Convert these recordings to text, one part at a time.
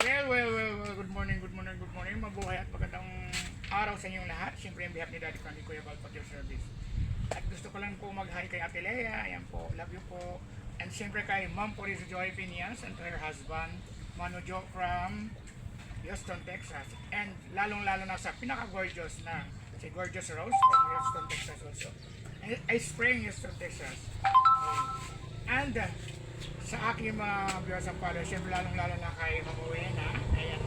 Well, good morning. Mabuhay at magandang araw sa inyong lahat. Siyempre, on behalf ni Daddy Frankie Kuya Val Pag Service. At gusto ko lang po mag-hi kay Ate Lea. Ayan po, love you po. And siyempre kay Ma'am Porizo Joy Pinias and to her husband, Manu Jo from Houston, Texas. And lalong-lalo na sa pinaka-gorgeous na si Gorgeous Rose from Houston, Texas also. Ay, Spring, Houston, Texas. And sa aking mga viewers and followers, siyempre lalong-lalo na kay Mama Wena. Ayan.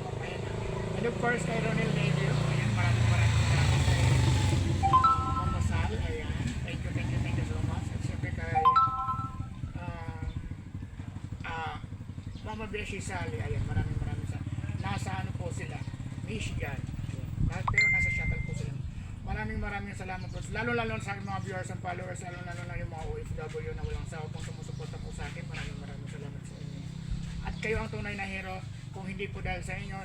And of course, kay Ronel Levio. Ayan, maraming salamat kay Mama Sal. Ayan. Thank you so much. At siyempre kay Mama Beshi Sally. Ayan, maraming salamat. Nasa ano po sila? Michigan. Pero nasa shuttle po sila. Maraming salamat po. Lalo-lalo sa aking mga viewers and followers, lalo-lalo na yung mga OFW na walang sawa pong sumusuporta po sa akin. Maraming salamat sa inyo. At kayo ang tunay na hero. Kung hindi po dahil sa inyo,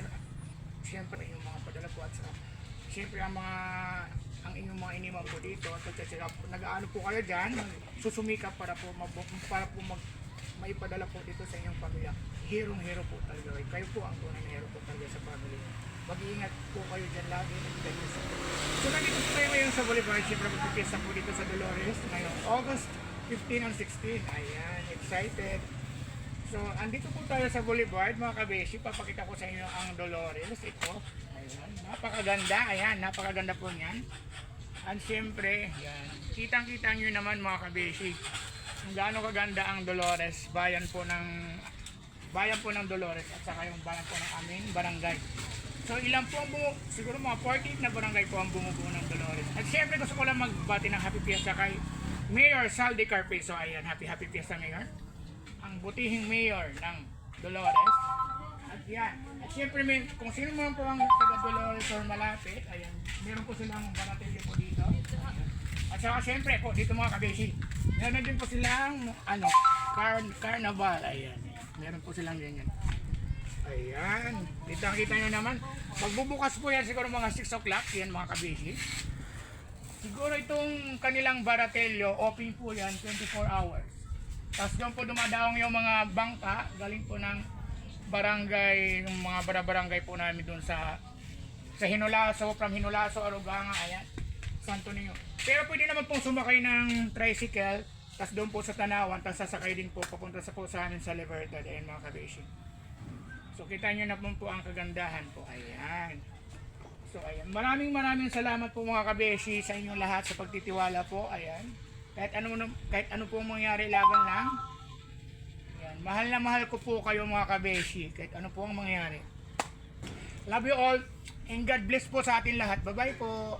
siyempre yung mga padala po at siyempre ang inyong mga inimang po dito, nag-aano po kayo dyan, susumikap para po maipadala po dito sa inyong pamilya. Hero po talaga. Kayo po ang tunay na hero po talaga sa pamilya. Mag-iingat po kayo dyan lagi. So nandito po tayo ngayon sa Boulevard. Siyempre magpipista po dito sa Dolores ngayon August 15 and 16. Ayan, excited. So andito po tayo sa Boulevard mga kabeshi. Papakita ko sa inyo ang Dolores. Ito. Ayan, napakaganda. Ayan, napakaganda po niyan. And siyempre, yan. Kitang-kita nyo naman mga kabeshi kung gaano kaganda ang Dolores. Bayan po ng Dolores at saka yung bayan po ng aming barangay. So ilan po ang siguro mga 48 na barangay po ang bumubuo ng Dolores. At syempre gusto ko lang magbati ng happy fiesta kay Mayor Saldi Carpe. So ayan, happy fiesta Mayor. Ang butihing mayor ng Dolores. At yan. At syempre kung sino man po ang taga Dolores or malapit, ayan, meron po silang baratilyo po dito. At saka syempre po dito mga kabeshi, meron din po silang carnival. Ayan. Meron po silang ganyan. Ayan. Kita nyo naman. Magbubukas po yan siguro mga 6 o'clock. Yan mga kabeshi. Siguro itong kanilang baratelyo, open po yan 24 hours. Tapos doon po dumadaong yung mga bangka. Galing po ng barangay, yung mga barangay po namin doon sa Hinulaso, from Hinulaso, Aruganga, ayan. Santo Niño. Pero pwede naman pong sumakay ng tricycle. Tapos doon po sa Tanawan, tapos sasakay din po papunta po sa amin sa Libertad. Ayan mga kabeshi. So kita nyo na po ang kagandahan po. Ayan. So ayan. Maraming salamat po mga kabeshi sa inyong lahat sa pagtitiwala po. Ayan. Kahit ano po mangyari laban lang. Ayan. Mahal na mahal ko po kayo mga kabeshi. Kahit ano po ang mangyari. Love you all. And God bless po sa atin lahat. Bye bye po.